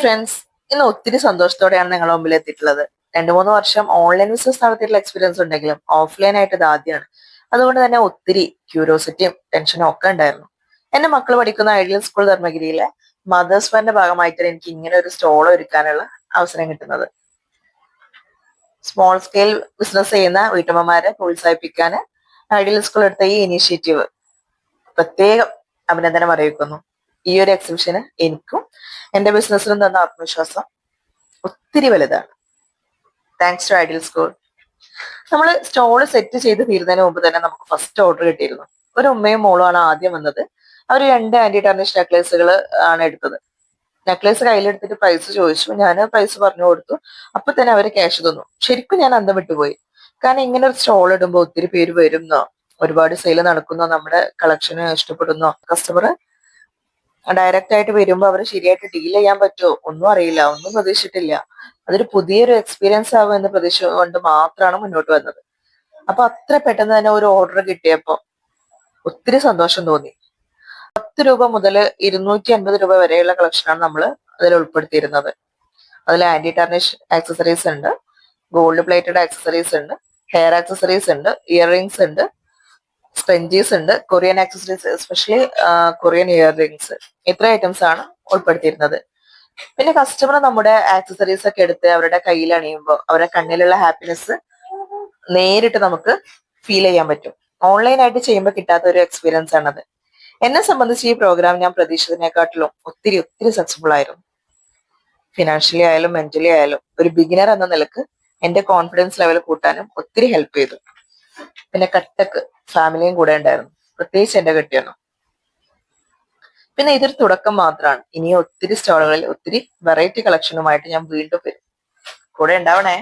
Friends, ഇന്ന് ഒത്തിരി സന്തോഷത്തോടെയാണ് നിങ്ങളുടെ മുമ്പിൽ എത്തിയിട്ടുള്ളത്. 2-3 വർഷം ഓൺലൈൻ ബിസിനസ് നടത്തിയിട്ടുള്ള എക്സ്പീരിയൻസ് ഉണ്ടെങ്കിലും ഓഫ്ലൈൻ ആയിട്ട് ഇത് ആദ്യമാണ്. അതുകൊണ്ട് തന്നെ ഒത്തിരി ക്യൂരിയോസിറ്റിയും ടെൻഷനും ഒക്കെ ഉണ്ടായിരുന്നു. എന്റെ മക്കൾ പഠിക്കുന്ന ഐഡിയൽ സ്കൂൾ ധർമ്മഗിരിയിലെ മദേഴ്സ് ഫെയറിന്റെ ഭാഗമായിട്ടാണ് എനിക്ക് ഇങ്ങനെ ഒരു സ്റ്റോൾ ഒരുക്കാനുള്ള അവസരം കിട്ടുന്നത്. സ്മോൾ സ്കെയിൽ ബിസിനസ് ചെയ്യുന്ന വീട്ടമ്മമാരെ പ്രോത്സാഹിപ്പിക്കാൻ ഐഡിയൽ സ്കൂൾ എടുത്ത ഈ ഇനീഷ്യേറ്റീവ് പ്രത്യേകം അഭിനന്ദനം അറിയിക്കുന്നു. ഈ ഒരു എക്സിബിഷന് എനിക്കും എന്റെ ബിസിനസ്സിനും തന്ന ആത്മവിശ്വാസം ഒത്തിരി വലുതാണ്. Thanks to ideal school. നമ്മൾ സ്റ്റോള് സെറ്റ് ചെയ്ത് തീരുന്നതിന് മുമ്പ് തന്നെ നമുക്ക് ഫസ്റ്റ് ഓർഡർ കിട്ടിയിരുന്നു. ഒരു ഉമ്മയും മോളും ആണ് ആദ്യം വന്നത്. അവർ 2 ആന്റി ടാർണിഷ് നെക്ലേസുകൾ ആണ് എടുത്തത്. നെക്ലേസ് കയ്യിലെടുത്തിട്ട് പ്രൈസ് ചോദിച്ചു. ഞാൻ പ്രൈസ് പറഞ്ഞു കൊടുത്തു. അപ്പൊ തന്നെ അവര് ക്യാഷ് തന്നു. ശരിക്കും ഞാൻ അന്തം വിട്ടുപോയി. കാരണം ഇങ്ങനെ ഒരു സ്റ്റോൾ ഇടുമ്പോൾ ഒത്തിരി പേര് വരുന്നോ, ഒരുപാട് സെയിൽ നടക്കുന്നോ, നമ്മുടെ കളക്ഷന് ഇഷ്ടപ്പെടുന്നോ, കസ്റ്റമർ ഡയറക്റ്റ് ആയിട്ട് വരുമ്പോൾ അവർ ശരിയായിട്ട് ഡീൽ ചെയ്യാൻ പറ്റുമോ ഒന്നും അറിയില്ല, ഒന്നും പ്രതീക്ഷിച്ചിട്ടില്ല. അതൊരു പുതിയൊരു എക്സ്പീരിയൻസ് ആവും എന്ന് പ്രതീക്ഷ കൊണ്ട് മാത്രമാണ് മുന്നോട്ട് വന്നത്. അപ്പൊ അത്ര പെട്ടെന്ന് തന്നെ ഒരു ഓർഡർ കിട്ടിയപ്പോ ഒത്തിരി സന്തോഷം തോന്നി. 10 രൂപ മുതൽ 250 രൂപ വരെയുള്ള കളക്ഷനാണ് നമ്മൾ അതിൽ ഉൾപ്പെടുത്തിയിരുന്നത്. അതിൽ ആന്റി ടാർണിഷ് ആക്സസറീസ് ഉണ്ട്, ഗോൾഡ് പ്ലേറ്റഡ് ആക്സസറീസ് ഉണ്ട്, ഹെയർ ആക്സസറീസ് ഉണ്ട്, ഇയർ റിംഗ്സ് ഉണ്ട്, സ്ക്രഞ്ചീസ് ഉണ്ട്, Korean accessories, especially Korean year rings. ഇത്ര ഐറ്റംസ് ആണ് ഉൾപ്പെടുത്തിയിരുന്നത്. പിന്നെ കസ്റ്റമർ നമ്മുടെ ആക്സസറീസ് ഒക്കെ എടുത്ത് അവരുടെ കയ്യിൽ അണിയുമ്പോൾ അവരുടെ കണ്ണിലുള്ള ഹാപ്പിനെസ് നേരിട്ട് നമുക്ക് ഫീൽ ചെയ്യാൻ പറ്റും. ഓൺലൈനായിട്ട് ചെയ്യുമ്പോൾ കിട്ടാത്ത ഒരു എക്സ്പീരിയൻസ് ആണത്. എന്നെ സംബന്ധിച്ച് ഈ പ്രോഗ്രാം ഞാൻ പ്രതീക്ഷിച്ചതിനെക്കാട്ടിലും ഒത്തിരി ഒത്തിരി സക്സസ്ഫുൾ ആയിരുന്നു. ഫിനാൻഷ്യലി ആയാലും മെന്റലി ആയാലും ഒരു ബിഗിനർ എന്ന നിലക്ക് എന്റെ കോൺഫിഡൻസ് ലെവൽ കൂട്ടാനും ഒത്തിരി ഹെൽപ്പ് ചെയ്തു. പിന്നെ കട്ടക്ക് ഫാമിലിയും കൂടെ ഉണ്ടായിരുന്നു, പ്രത്യേകിച്ച് എന്റെ കെട്ടിയൊന്നും. പിന്നെ ഇതൊരു തുടക്കം മാത്രമാണ്. ഇനി ഒത്തിരി സ്റ്റോളുകളിൽ ഒത്തിരി വെറൈറ്റി കളക്ഷനുമായിട്ട് ഞാൻ വീണ്ടും വരും. കൂടെ ഉണ്ടാവണേ.